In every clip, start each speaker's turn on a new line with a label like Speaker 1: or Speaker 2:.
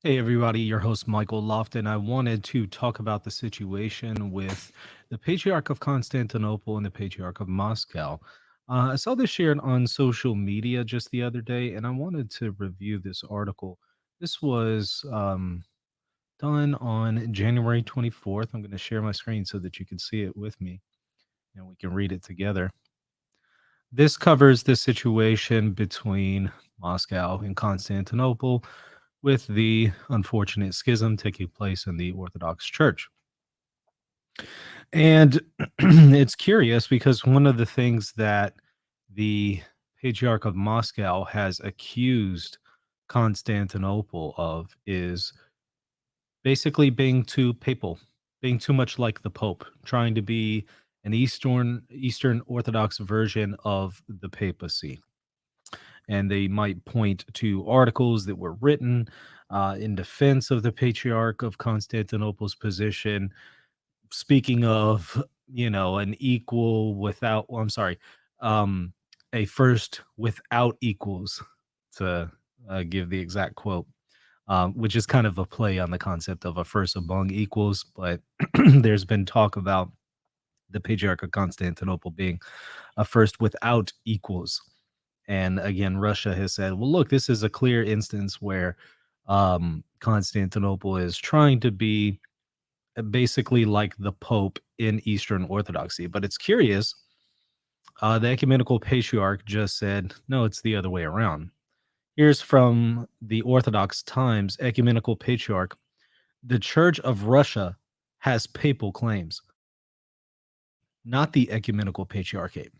Speaker 1: Hey everybody, your host Michael Lofton. I wanted to talk about the situation with the Patriarch of Constantinople and the Patriarch of Moscow. I saw this shared on social media just the other day, and I wanted to review this article. This was done on January 24th. I'm going to share my screen so that you can see it with me and we can read it together. This covers the situation between Moscow and Constantinople with the unfortunate schism taking place in the Orthodox Church. And it's curious because one of the things that the Patriarch of Moscow has accused Constantinople of is basically being too papal, being too much like the Pope, trying to be an Eastern Orthodox version of the papacy. And they might point to articles that were written in defense of the Patriarch of Constantinople's position. Speaking of, an equal without, well, I'm sorry, a first without equals, to give the exact quote, which is kind of a play on the concept of a first among equals. But there's been talk about the Patriarch of Constantinople being a first without equals. And again, Russia has said, well, look, this is a clear instance where Constantinople is trying to be basically like the Pope in Eastern Orthodoxy. But it's curious. The ecumenical patriarch just said, no, it's the other way around. Here's from the Orthodox Times ecumenical patriarch. The Church of Russia has papal claims, not the ecumenical patriarchate.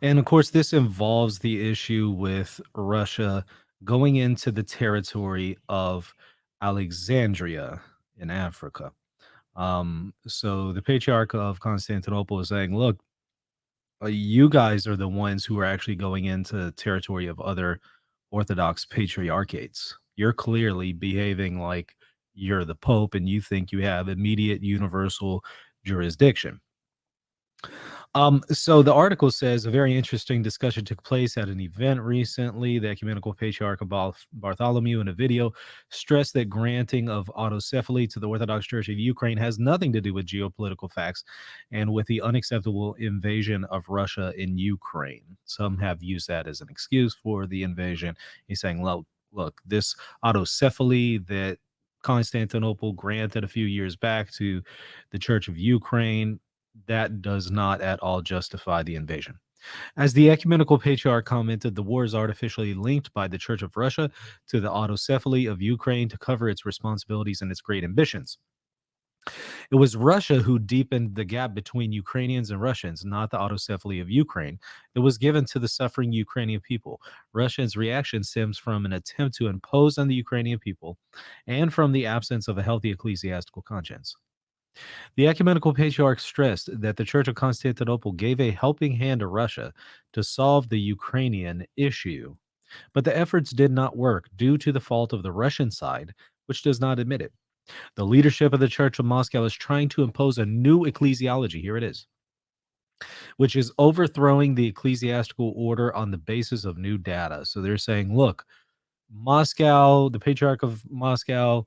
Speaker 1: And of course, this involves the issue with Russia going into the territory of Alexandria in Africa. So the Patriarch of Constantinople is saying, look, you guys are the ones who are actually going into territory of other Orthodox patriarchates. You're clearly behaving like you're the Pope and you think you have immediate universal jurisdiction. So the article says a very interesting discussion took place at an event recently. The ecumenical patriarch of Bartholomew, in a video, stressed that granting of autocephaly to the Orthodox Church of Ukraine has nothing to do with geopolitical facts and with the unacceptable invasion of Russia in Ukraine. Some have used that as an excuse for the invasion. He's saying, look, this autocephaly that Constantinople granted a few years back to the Church of Ukraine, that does not at all justify the invasion. As the ecumenical patriarch commented, the war is artificially linked by the Church of Russia to the autocephaly of Ukraine to cover its responsibilities and its great ambitions. It was Russia who deepened the gap between Ukrainians and Russians, not the autocephaly of Ukraine, that was given to the suffering Ukrainian people. Russia's reaction stems from an attempt to impose on the Ukrainian people and from the absence of a healthy ecclesiastical conscience. The ecumenical patriarch stressed that the Church of Constantinople gave a helping hand to Russia to solve the Ukrainian issue, but the efforts did not work due to the fault of the Russian side, which does not admit it. The leadership of the Church of Moscow is trying to impose a new ecclesiology. Here it is, which is overthrowing the ecclesiastical order on the basis of new data. So they're saying, look, Moscow, the Patriarch of Moscow,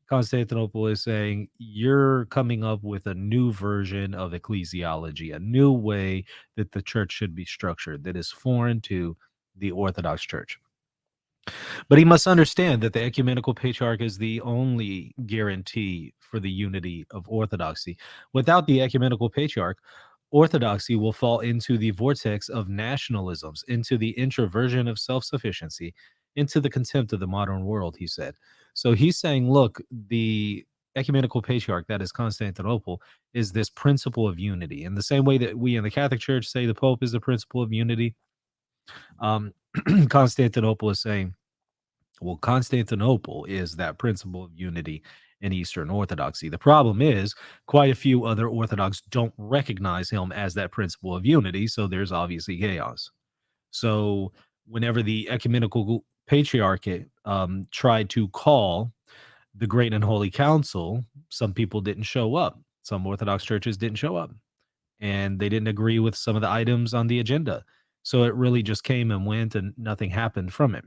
Speaker 1: Constantinople is saying you're coming up with a new version of ecclesiology, a new way that the church should be structured that is foreign to the Orthodox Church. But he must understand that the ecumenical patriarch is the only guarantee for the unity of orthodoxy. Without the ecumenical patriarch, orthodoxy will fall into the vortex of nationalisms, into the introversion of self-sufficiency, into the contempt of the modern world, he said. So he's saying, look, the ecumenical patriarch, that is Constantinople, is this principle of unity. In the same way that we in the Catholic Church say the Pope is the principle of unity, um, Constantinople is saying, well, Constantinople is that principle of unity in Eastern Orthodoxy. The problem is quite a few other Orthodox don't recognize him as that principle of unity, so there's obviously chaos. So whenever the ecumenical patriarchate tried to call the Great and Holy Council, some people didn't show up. Some Orthodox churches didn't show up, and they didn't agree with some of the items on the agenda. So it really just came and went, and nothing happened from it,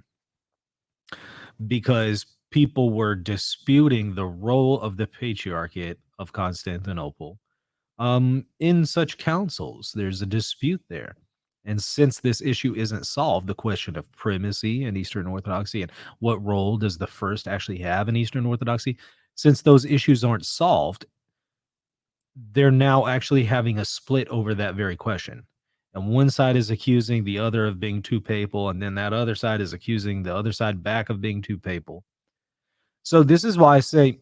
Speaker 1: because people were disputing the role of the Patriarchate of Constantinople in such councils. There's a dispute there. And since this issue isn't solved, the question of primacy in Eastern Orthodoxy and what role does the first actually have in Eastern Orthodoxy, since those issues aren't solved, they're now actually having a split over that very question. And one side is accusing the other of being too papal, and then that other side is accusing the other side back of being too papal. So this is why I say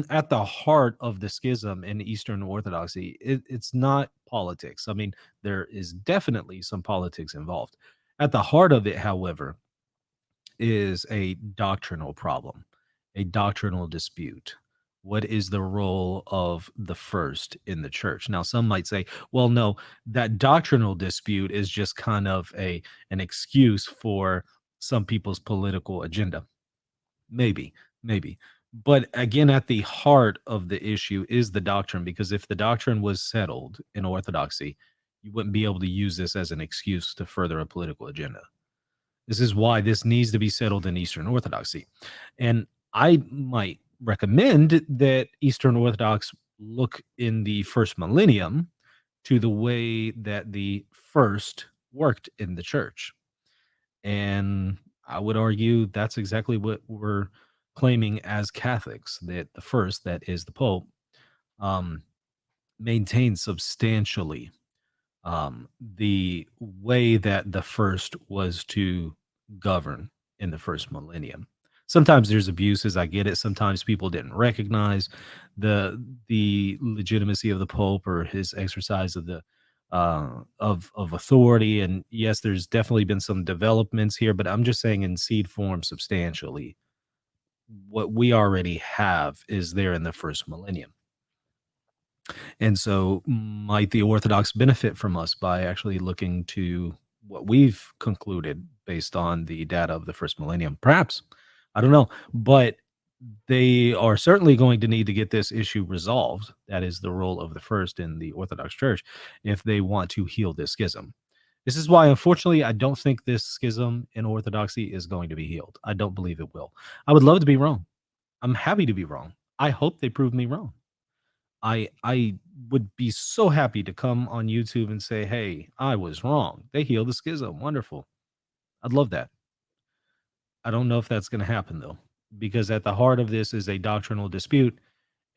Speaker 1: at the heart of the schism in Eastern Orthodoxy, it's not politics. I mean, there is definitely some politics involved. At the heart of it, however, is a doctrinal problem, a doctrinal dispute. What is the role of the first in the church? Now, some might say, well, no, that doctrinal dispute is just kind of an excuse for some people's political agenda. Maybe, maybe. But again, at the heart of the issue is the doctrine, because if the doctrine was settled in Orthodoxy, you wouldn't be able to use this as an excuse to further a political agenda. This is why this needs to be settled in Eastern Orthodoxy. And I might recommend that Eastern Orthodox look in the first millennium to the way that the first worked in the church. And I would argue that's exactly what we're claiming as Catholics, that the first, that is the Pope, um, maintains substantially the way that the first was to govern in the first millennium. Sometimes there's abuses, I get it. Sometimes people didn't recognize the legitimacy of the Pope or his exercise of the of authority. And yes, there's definitely been some developments here, but I'm just saying in seed form substantially. What we already have is there in the first millennium. And so, might the Orthodox benefit from us by actually looking to what we've concluded based on the data of the first millennium? Perhaps. I don't know. But they are certainly going to need to get this issue resolved. That is the role of the first in the Orthodox Church if they want to heal this schism. This is why, unfortunately, I don't think this schism in Orthodoxy is going to be healed. I don't believe it will. I would love to be wrong. I'm happy to be wrong. I hope they prove me wrong. I would be so happy to come on YouTube and say, "Hey, I was wrong. They healed the schism. Wonderful." I'd love that. I don't know if that's going to happen though, because at the heart of this is a doctrinal dispute,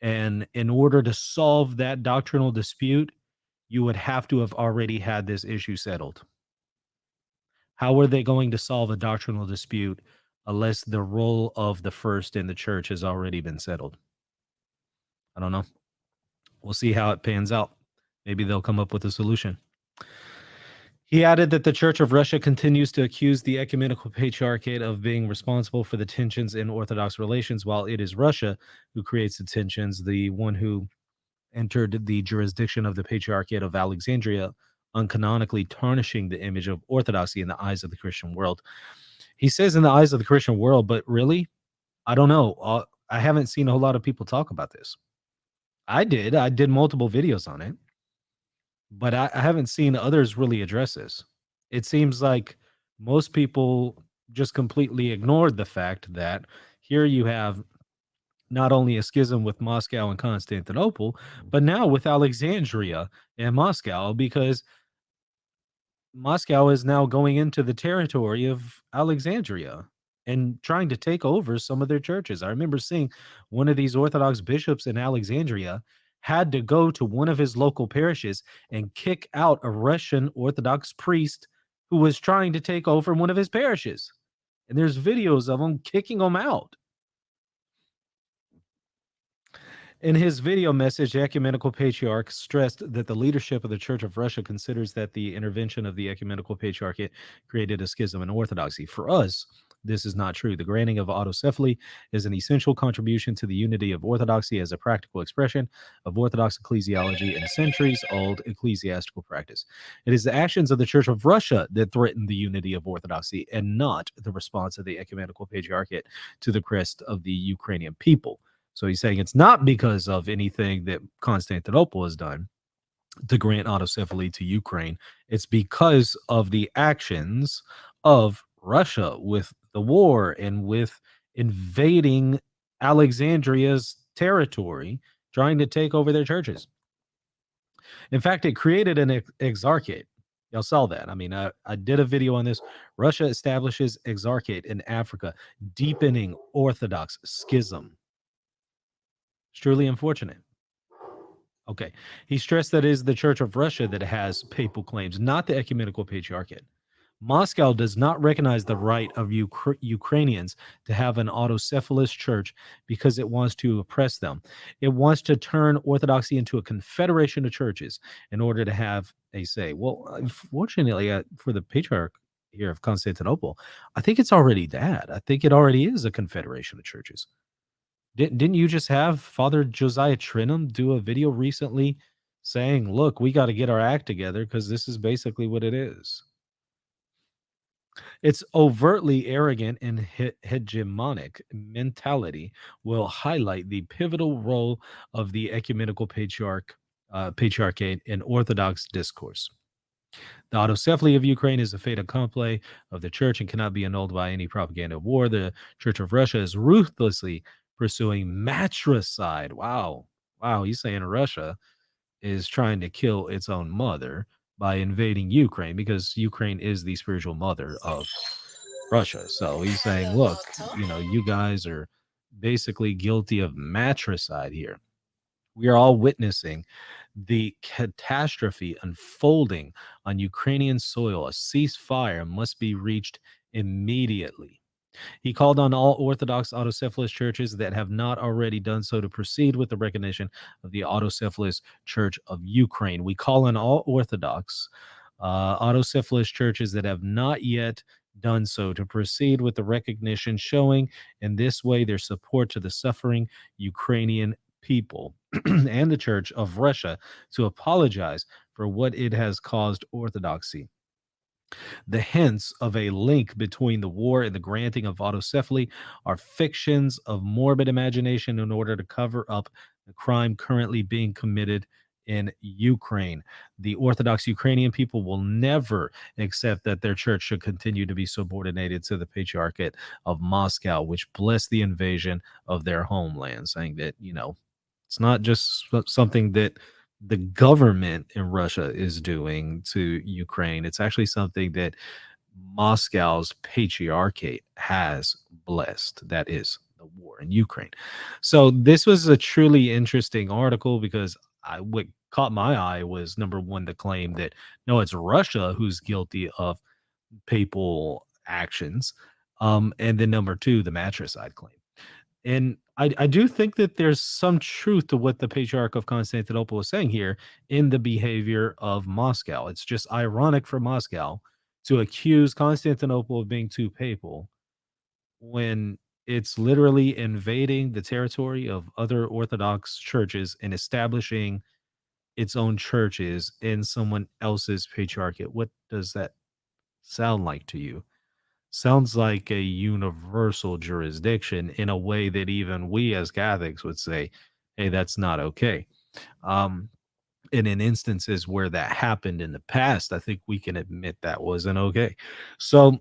Speaker 1: and in order to solve that doctrinal dispute, you would have to have already had this issue settled. How are they going to solve a doctrinal dispute unless the role of the first in the church has already been settled? I don't know. We'll see how it pans out. Maybe they'll come up with a solution. He added that the Church of Russia continues to accuse the ecumenical patriarchate of being responsible for the tensions in Orthodox relations, while it is Russia who creates the tensions, the one who entered the jurisdiction of the Patriarchate of Alexandria, uncanonically tarnishing the image of Orthodoxy in the eyes of the Christian world. He says in the eyes of the Christian world, but really, I don't know. I haven't seen a whole lot of people talk about this. I did. I did multiple videos on it, but I haven't seen others really address this. It seems like most people just completely ignored the fact that here you have not only a schism with Moscow and Constantinople, but now with Alexandria and Moscow, because Moscow is now going into the territory of Alexandria and trying to take over some of their churches. I remember seeing one of these Orthodox bishops in Alexandria had to go to one of his local parishes and kick out a Russian Orthodox priest who was trying to take over one of his parishes. And there's videos of him kicking them out. In his video message, the Ecumenical Patriarch stressed that the leadership of the Church of Russia considers that the intervention of the Ecumenical Patriarchate created a schism in Orthodoxy. For us, this is not true. The granting of autocephaly is an essential contribution to the unity of Orthodoxy as a practical expression of Orthodox ecclesiology and centuries-old ecclesiastical practice. It is the actions of the Church of Russia that threaten the unity of Orthodoxy and not the response of the Ecumenical Patriarchate to the crest of the Ukrainian people. So he's saying it's not because of anything that Constantinople has done to grant autocephaly to Ukraine. It's because of the actions of Russia with the war and with invading Alexandria's territory, trying to take over their churches. In fact, it created an exarchate. Y'all saw that. I mean, I did a video on this. Russia establishes exarchate in Africa, deepening Orthodox schism. It's truly unfortunate. Okay. He stressed that it is the Church of Russia that has papal claims, not the ecumenical patriarchate. Moscow does not recognize the right of Ukrainians to have an autocephalous church because it wants to oppress them. It wants to turn Orthodoxy into a confederation of churches in order to have a say. Well, fortunately, for the Patriarch here of Constantinople, I think it's already that. I think it already is a confederation of churches. Didn't you just have Father Josiah Trinum do a video recently saying, look, we got to get our act together because this is basically what it is? Its overtly arrogant and hegemonic mentality will highlight the pivotal role of the ecumenical patriarchate in Orthodox discourse. The autocephaly of Ukraine is a fait accompli of the church and cannot be annulled by any propaganda of war. The Church of Russia is ruthlessly pursuing matricide. Wow. Wow. He's saying Russia is trying to kill its own mother by invading Ukraine because Ukraine is the spiritual mother of Russia. So he's saying, look, you guys are basically guilty of matricide here. We are all witnessing the catastrophe unfolding on Ukrainian soil. A ceasefire must be reached immediately. He called on all Orthodox autocephalous churches that have not already done so to proceed with the recognition of the autocephalous Church of Ukraine. We call on all Orthodox autocephalous churches that have not yet done so to proceed with the recognition, showing in this way their support to the suffering Ukrainian people and the Church of Russia to apologize for what it has caused Orthodoxy. The hints of a link between the war and the granting of autocephaly are fictions of morbid imagination in order to cover up the crime currently being committed in Ukraine. The Orthodox Ukrainian people will never accept that their church should continue to be subordinated to the Patriarchate of Moscow, which blessed the invasion of their homeland, saying that, it's not just something that the government in Russia is doing to Ukraine. It's actually something that Moscow's patriarchate has blessed. That is the war in Ukraine. So this was a truly interesting article because what caught my eye was number one, the claim that no, it's Russia who's guilty of papal actions, and then number two, the matricide claim. And I do think that there's some truth to what the Patriarch of Constantinople is saying here in the behavior of Moscow. It's just ironic for Moscow to accuse Constantinople of being too papal when it's literally invading the territory of other Orthodox churches and establishing its own churches in someone else's patriarchate. What does that sound like to you? Sounds like a universal jurisdiction in a way that even we as Catholics would say, hey, that's not okay. Um, and in instances where that happened in the past, I think we can admit that wasn't okay. So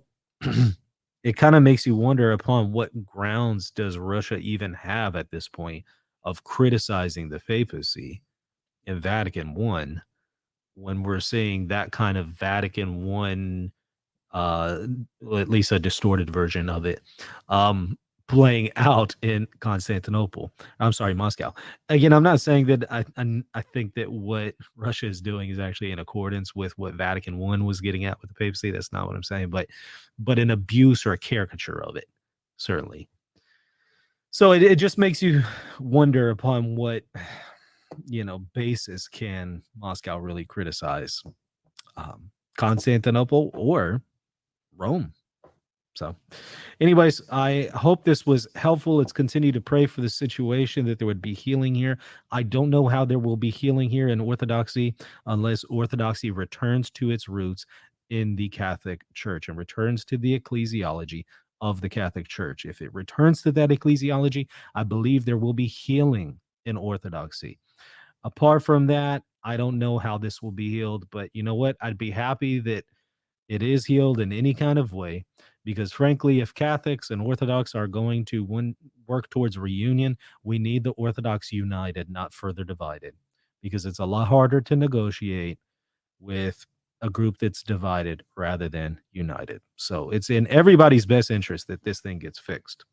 Speaker 1: it kind of makes you wonder upon what grounds does Russia even have at this point of criticizing the papacy in Vatican I when we're seeing that kind of Vatican I, uh, at least a distorted version of it, um, playing out in Constantinople. I'm sorry, Moscow. Again, I'm not saying that I think that what Russia is doing is actually in accordance with what Vatican I was getting at with the papacy. That's not what I'm saying, but an abuse or a caricature of it, certainly. So it just makes you wonder upon what basis can Moscow really criticize Constantinople or Rome. So, anyways, I hope this was helpful. Let's continue to pray for the situation that there would be healing here. I don't know how there will be healing here in Orthodoxy unless Orthodoxy returns to its roots in the Catholic Church and returns to the ecclesiology of the Catholic Church. If it returns to that ecclesiology, I believe there will be healing in Orthodoxy. Apart from that, I don't know how this will be healed, but you know what? I'd be happy that it is healed in any kind of way Because frankly, if Catholics and Orthodox are going to work towards reunion, we need the Orthodox united, not further divided, because it's a lot harder to negotiate with a group that's divided rather than united. So it's in everybody's best interest that this thing gets fixed.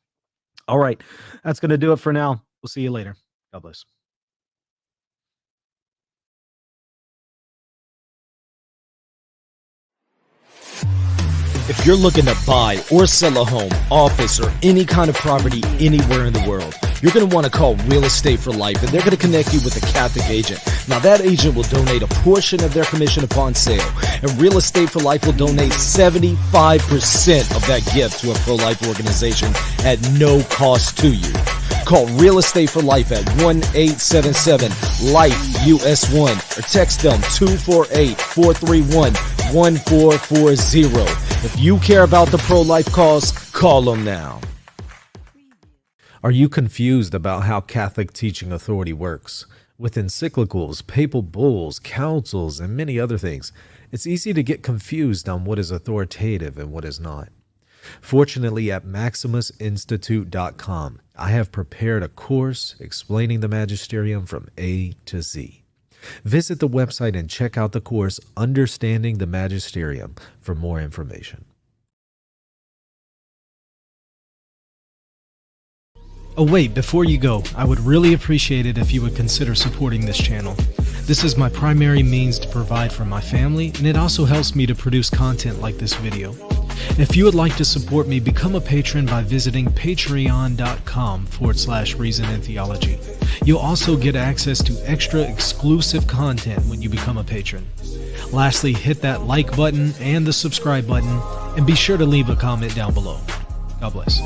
Speaker 1: All right, that's going to do it for now. We'll see you later. God bless.
Speaker 2: If you're looking to buy or sell a home, office, or any kind of property anywhere in the world, you're going to want to call Real Estate for Life, and they're going to connect you with a Catholic agent. Now, that agent will donate a portion of their commission upon sale, and Real Estate for Life will donate 75% of that gift to a pro-life organization at no cost to you. Call Real Estate for Life at 1-877-LIFE-US1 or text them 248-431-1440. If you care about the pro-life cause, call them now.
Speaker 1: Are you confused about how Catholic teaching authority works? With encyclicals, papal bulls, councils, and many other things, it's easy to get confused on what is authoritative and what is not. Fortunately, at MaximusInstitute.com, I have prepared a course explaining the magisterium from A to Z. Visit the website and check out the course Understanding the Magisterium for more information.
Speaker 3: Oh wait, before you go, I would really appreciate it if you would consider supporting this channel. This is my primary means to provide for my family, and it also helps me to produce content like this video. If you would like to support me, become a patron by visiting patreon.com/Reason and Theology. You'll also get access to extra exclusive content when you become a patron. Lastly, hit that like button and the subscribe button, and be sure to leave a comment down below. God bless.